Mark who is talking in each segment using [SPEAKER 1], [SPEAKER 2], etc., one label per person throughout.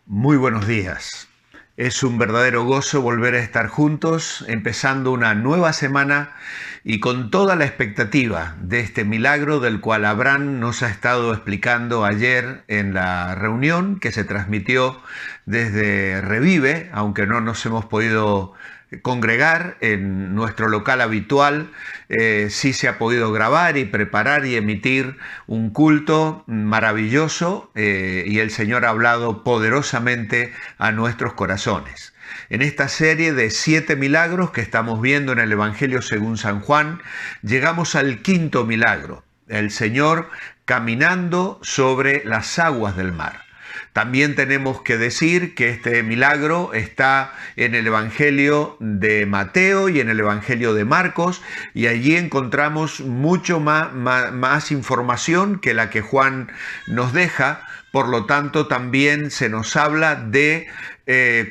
[SPEAKER 1] Muy buenos días. Es un verdadero gozo volver a estar juntos, empezando una nueva semana y con toda la expectativa de este milagro del cual Abraham nos ha estado explicando ayer en la reunión que se transmitió desde Revive, aunque no nos hemos podido congregar en nuestro local habitual. Sí se ha podido grabar y preparar y emitir un culto maravilloso, y el Señor ha hablado poderosamente a nuestros corazones. En esta serie de 7 milagros que estamos viendo en el Evangelio según San Juan, llegamos al quinto milagro, el Señor caminando sobre las aguas del mar. También tenemos que decir que este milagro está en el Evangelio de Mateo y en el Evangelio de Marcos, y allí encontramos mucho más información que la que Juan nos deja. Por lo tanto, también se nos habla de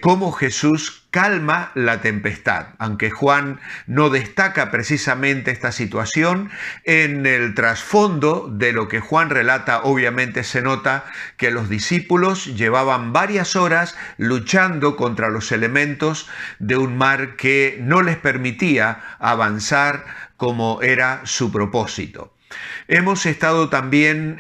[SPEAKER 1] cómo Jesús calma la tempestad. Aunque Juan no destaca precisamente esta situación, en el trasfondo de lo que Juan relata, obviamente se nota que los discípulos llevaban varias horas luchando contra los elementos de un mar que no les permitía avanzar como era su propósito. Hemos estado también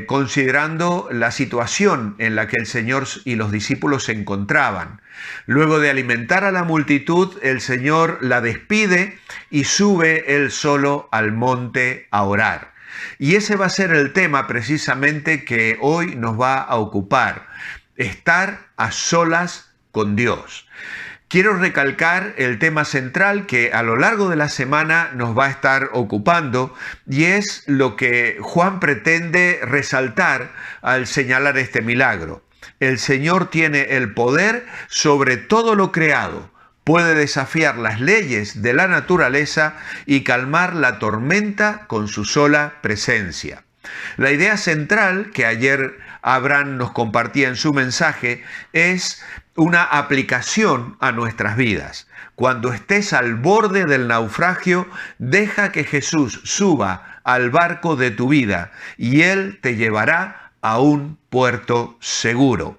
[SPEAKER 1] considerando la situación en la que el Señor y los discípulos se encontraban. Luego de alimentar a la multitud, el Señor la despide y sube él solo al monte a orar. Y ese va a ser el tema precisamente que hoy nos va a ocupar: estar a solas con Dios. Quiero recalcar el tema central que a lo largo de la semana nos va a estar ocupando, y es lo que Juan pretende resaltar al señalar este milagro. El Señor tiene el poder sobre todo lo creado, puede desafiar las leyes de la naturaleza y calmar la tormenta con su sola presencia. La idea central que ayer Abraham nos compartía en su mensaje es una aplicación a nuestras vidas. Cuando estés al borde del naufragio, deja que Jesús suba al barco de tu vida y Él te llevará a un puerto seguro.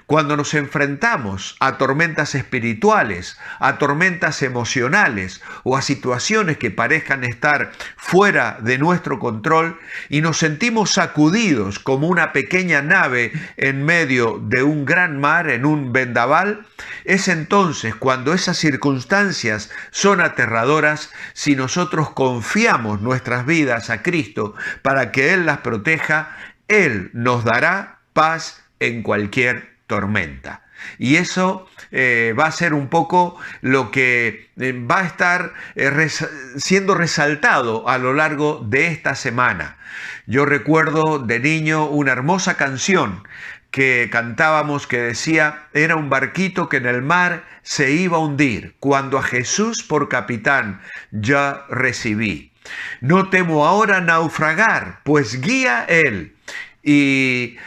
[SPEAKER 1] Cuando nos enfrentamos a tormentas espirituales, a tormentas emocionales o a situaciones que parezcan estar fuera de nuestro control y nos sentimos sacudidos como una pequeña nave en medio de un gran mar, en un vendaval, es entonces cuando esas circunstancias son aterradoras, si nosotros confiamos nuestras vidas a Cristo para que Él las proteja, Él nos dará paz en cualquier tormenta. Y eso va a ser un poco lo que va a estar siendo resaltado a lo largo de esta semana. Yo recuerdo de niño una hermosa canción que cantábamos que decía: era un barquito que en el mar se iba a hundir, cuando a Jesús por capitán ya recibí. No temo ahora naufragar, pues guía Él. Y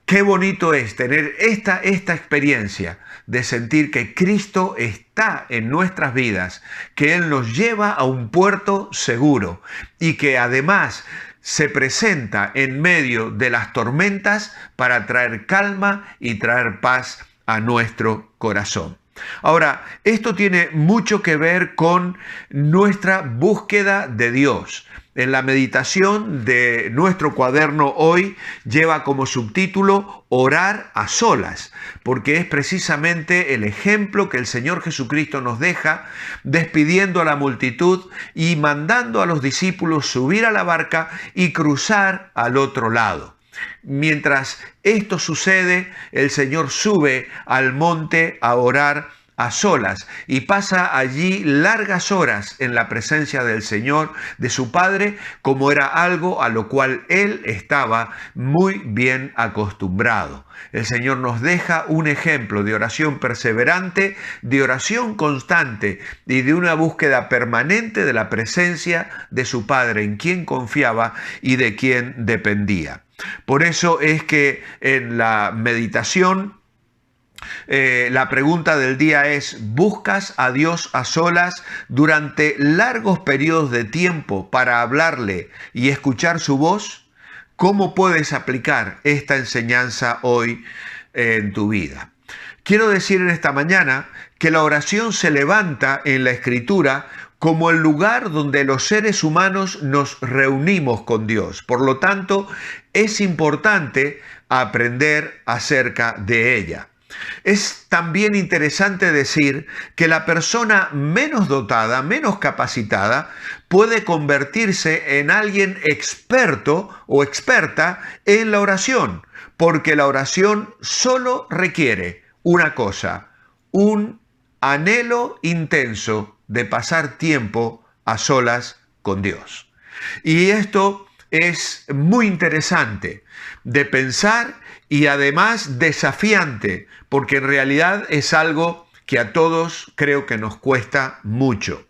[SPEAKER 1] qué bonito es tener esta experiencia de sentir que Cristo está en nuestras vidas, que Él nos lleva a un puerto seguro y que además se presenta en medio de las tormentas para traer calma y traer paz a nuestro corazón. Ahora, esto tiene mucho que ver con nuestra búsqueda de Dios. En la meditación de nuestro cuaderno hoy lleva como subtítulo Orar a solas, porque es precisamente el ejemplo que el Señor Jesucristo nos deja, despidiendo a la multitud y mandando a los discípulos subir a la barca y cruzar al otro lado. Mientras esto sucede, el Señor sube al monte a orar a solas y pasa allí largas horas en la presencia del Señor, de su Padre, como era algo a lo cual Él estaba muy bien acostumbrado. El Señor nos deja un ejemplo de oración perseverante, de oración constante y de una búsqueda permanente de la presencia de su Padre, en quien confiaba y de quien dependía. Por eso es que en la meditación la pregunta del día es: ¿buscas a Dios a solas durante largos periodos de tiempo para hablarle y escuchar su voz? ¿Cómo puedes aplicar esta enseñanza hoy en tu vida? Quiero decir en esta mañana que la oración se levanta en la Escritura como el lugar donde los seres humanos nos reunimos con Dios. Por lo tanto, es importante aprender acerca de ella. Es también interesante decir que la persona menos dotada, menos capacitada, puede convertirse en alguien experto o experta en la oración, porque la oración solo requiere una cosa: un anhelo intenso de pasar tiempo a solas con Dios. Y esto es muy interesante de pensar y además desafiante, porque en realidad es algo que a todos creo que nos cuesta mucho.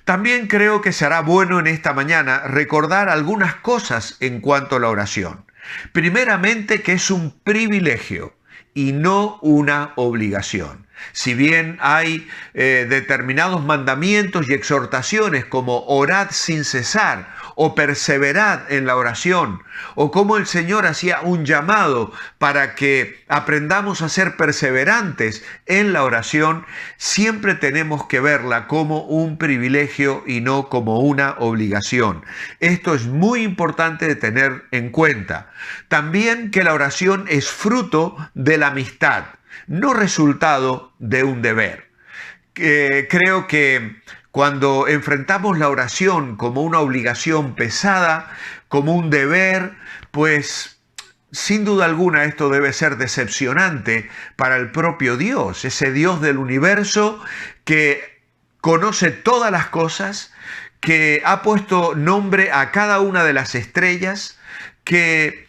[SPEAKER 1] También creo que será bueno en esta mañana recordar algunas cosas en cuanto a la oración. Primeramente, que es un privilegio y no una obligación. Si bien hay determinados mandamientos y exhortaciones como orad sin cesar o perseverad en la oración, o como el Señor hacía un llamado para que aprendamos a ser perseverantes en la oración, siempre tenemos que verla como un privilegio y no como una obligación. Esto es muy importante de tener en cuenta. También que la oración es fruto de la amistad, no resultado de un deber. Creo que cuando enfrentamos la oración como una obligación pesada, como un deber, pues sin duda alguna esto debe ser decepcionante para el propio Dios, ese Dios del universo que conoce todas las cosas, que ha puesto nombre a cada una de las estrellas, que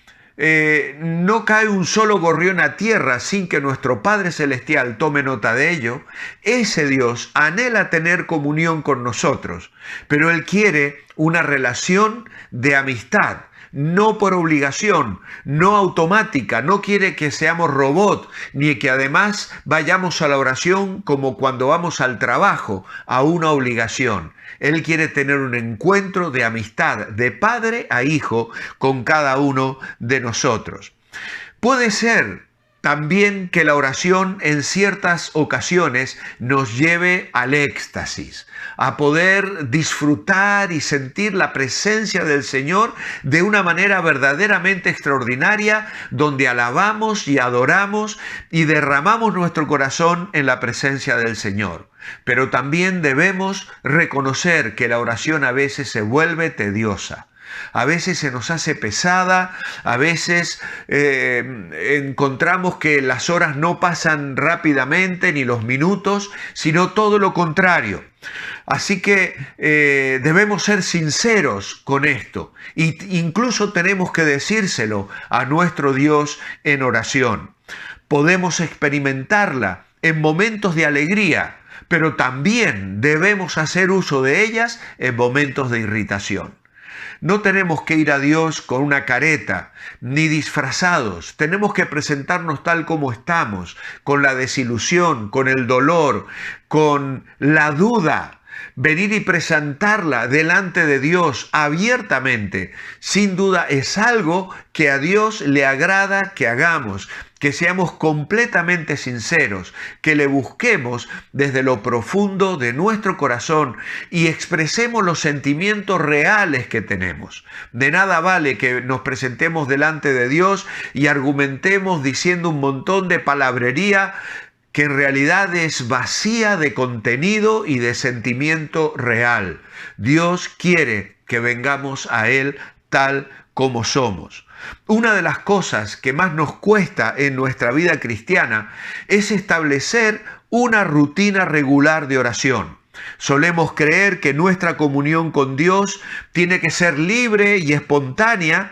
[SPEAKER 1] no cae un solo gorrión a tierra sin que nuestro Padre Celestial tome nota de ello. Ese Dios anhela tener comunión con nosotros, pero Él quiere una relación de amistad, no por obligación, no automática. No quiere que seamos robots, ni que además vayamos a la oración como cuando vamos al trabajo, a una obligación. Él quiere tener un encuentro de amistad, de padre a hijo, con cada uno de nosotros. Puede ser también que la oración en ciertas ocasiones nos lleve al éxtasis, a poder disfrutar y sentir la presencia del Señor de una manera verdaderamente extraordinaria, donde alabamos y adoramos y derramamos nuestro corazón en la presencia del Señor. Pero también debemos reconocer que la oración a veces se vuelve tediosa. A veces se nos hace pesada, a veces encontramos que las horas no pasan rápidamente ni los minutos, sino todo lo contrario. Así que debemos ser sinceros con esto e incluso tenemos que decírselo a nuestro Dios en oración. Podemos experimentarla en momentos de alegría, pero también debemos hacer uso de ellas en momentos de irritación. No tenemos que ir a Dios con una careta, ni disfrazados. Tenemos que presentarnos tal como estamos, con la desilusión, con el dolor, con la duda. Venir y presentarla delante de Dios abiertamente, sin duda es algo que a Dios le agrada que hagamos, que seamos completamente sinceros, que le busquemos desde lo profundo de nuestro corazón y expresemos los sentimientos reales que tenemos. De nada vale que nos presentemos delante de Dios y argumentemos diciendo un montón de palabrería que en realidad es vacía de contenido y de sentimiento real. Dios quiere que vengamos a Él tal como somos. Una de las cosas que más nos cuesta en nuestra vida cristiana es establecer una rutina regular de oración. Solemos creer que nuestra comunión con Dios tiene que ser libre y espontánea,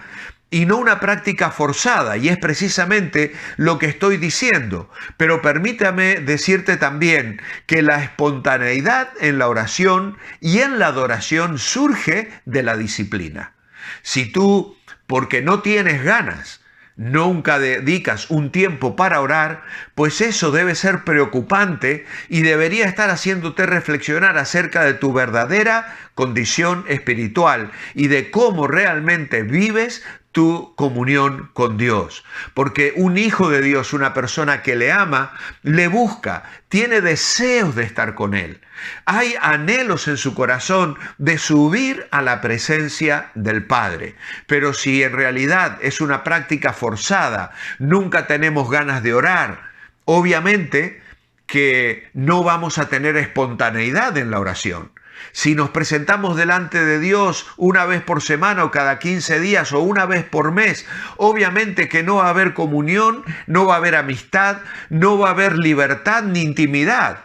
[SPEAKER 1] y no una práctica forzada, y es precisamente lo que estoy diciendo. Pero permítame decirte también que la espontaneidad en la oración y en la adoración surge de la disciplina. Si tú, porque no tienes ganas, nunca dedicas un tiempo para orar, pues eso debe ser preocupante y debería estar haciéndote reflexionar acerca de tu verdadera condición espiritual y de cómo realmente vives tu comunión con Dios. Porque un hijo de Dios, una persona que le ama, le busca, tiene deseos de estar con Él. Hay anhelos en su corazón de subir a la presencia del Padre. Pero si en realidad es una práctica forzada, nunca tenemos ganas de orar, obviamente que no vamos a tener espontaneidad en la oración. Si nos presentamos delante de Dios una vez por semana o cada 15 días o una vez por mes, obviamente que no va a haber comunión, no va a haber amistad, no va a haber libertad ni intimidad,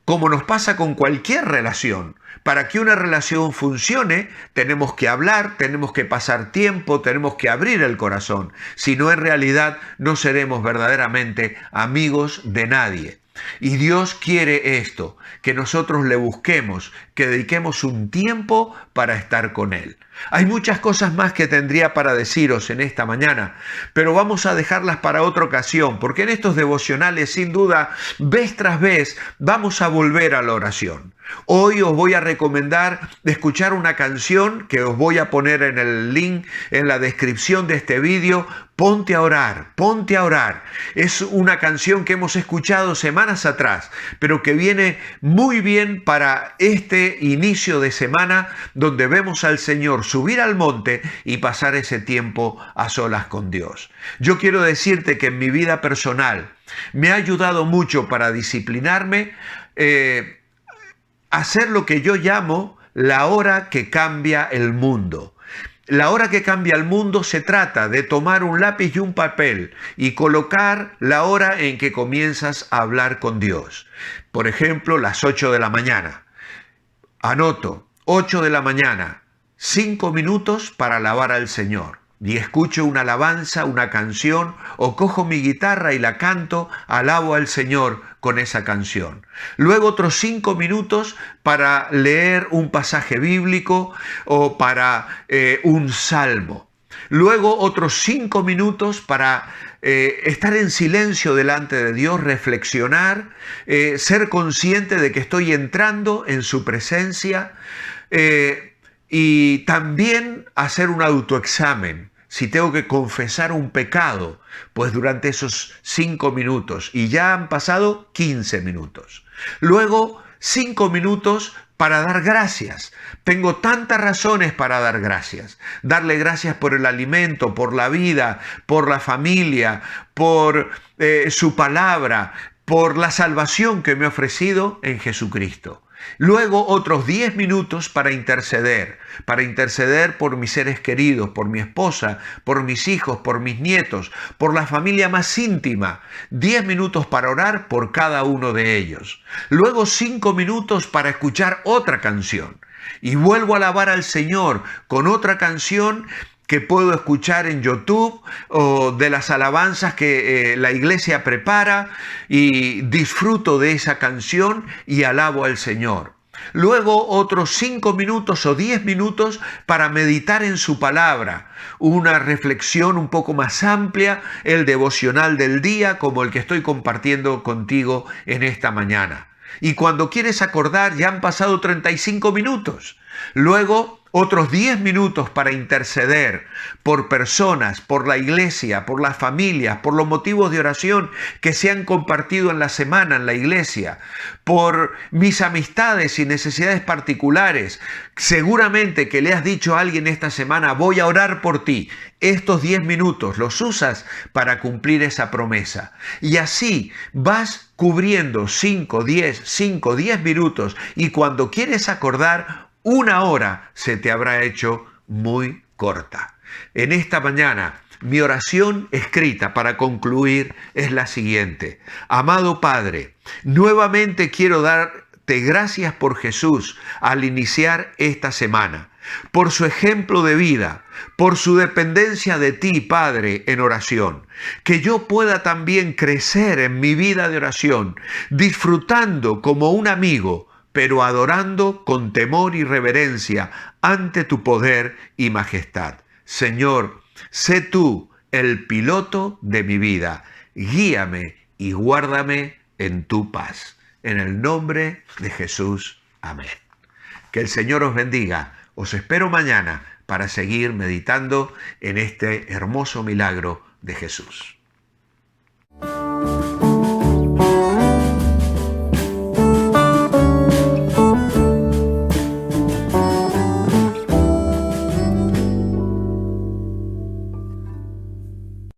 [SPEAKER 1] como nos pasa con cualquier relación. Para que una relación funcione, tenemos que hablar, tenemos que pasar tiempo, tenemos que abrir el corazón. Si no, en realidad no seremos verdaderamente amigos de nadie. Y Dios quiere esto, que nosotros le busquemos, que dediquemos un tiempo para estar con Él. Hay muchas cosas más que tendría para deciros en esta mañana, pero vamos a dejarlas para otra ocasión, porque en estos devocionales, sin duda, vez tras vez, vamos a volver a la oración. Hoy os voy a recomendar escuchar una canción que os voy a poner en el link, en la descripción de este vídeo. Ponte a orar, ponte a orar. Es una canción que hemos escuchado semanas atrás, pero que viene muy bien para este inicio de semana donde vemos al Señor subir al monte y pasar ese tiempo a solas con Dios. Yo quiero decirte que en mi vida personal me ha ayudado mucho para disciplinarme, hacer lo que yo llamo la hora que cambia el mundo. La hora que cambia el mundo se trata de tomar un lápiz y un papel y colocar la hora en que comienzas a hablar con Dios. Por ejemplo, las 8 de la mañana. Anoto, 8 de la mañana, 5 minutos para alabar al Señor. Y escucho una alabanza, una canción, o cojo mi guitarra y la canto, alabo al Señor con esa canción. Luego otros 5 minutos para leer un pasaje bíblico o para un salmo. Luego otros 5 minutos para estar en silencio delante de Dios, reflexionar, ser consciente de que estoy entrando en su presencia y también hacer un autoexamen. Si tengo que confesar un pecado, pues durante esos 5 minutos, y ya han pasado 15 minutos. Luego 5 minutos para dar gracias. Tengo tantas razones para dar gracias. Darle gracias por el alimento, por la vida, por la familia, por su palabra, por la salvación que me ha ofrecido en Jesucristo. Luego otros 10 minutos para interceder por mis seres queridos, por mi esposa, por mis hijos, por mis nietos, por la familia más íntima. 10 minutos para orar por cada uno de ellos. Luego 5 minutos para escuchar otra canción. Y vuelvo a alabar al Señor con otra canción que puedo escuchar en YouTube o de las alabanzas que la iglesia prepara y disfruto de esa canción y alabo al Señor. Luego otros 5 minutos o 10 minutos para meditar en su palabra, una reflexión un poco más amplia, el devocional del día como el que estoy compartiendo contigo en esta mañana. Y cuando quieres acordar ya han pasado 35 minutos. Luego otros 10 minutos para interceder por personas, por la iglesia, por las familias, por los motivos de oración que se han compartido en la semana en la iglesia, por mis amistades y necesidades particulares. Seguramente que le has dicho a alguien esta semana, voy a orar por ti. Estos 10 minutos los usas para cumplir esa promesa. Y así vas cubriendo 5, 10 minutos y cuando quieres acordar, 1 hora se te habrá hecho muy corta. En esta mañana, mi oración escrita para concluir es la siguiente. Amado Padre, nuevamente quiero darte gracias por Jesús al iniciar esta semana, por su ejemplo de vida, por su dependencia de ti, Padre, en oración. Que yo pueda también crecer en mi vida de oración, disfrutando como un amigo, pero adorando con temor y reverencia ante tu poder y majestad. Señor, sé tú el piloto de mi vida. Guíame y guárdame en tu paz. En el nombre de Jesús. Amén. Que el Señor os bendiga. Os espero mañana para seguir meditando en este hermoso milagro de Jesús.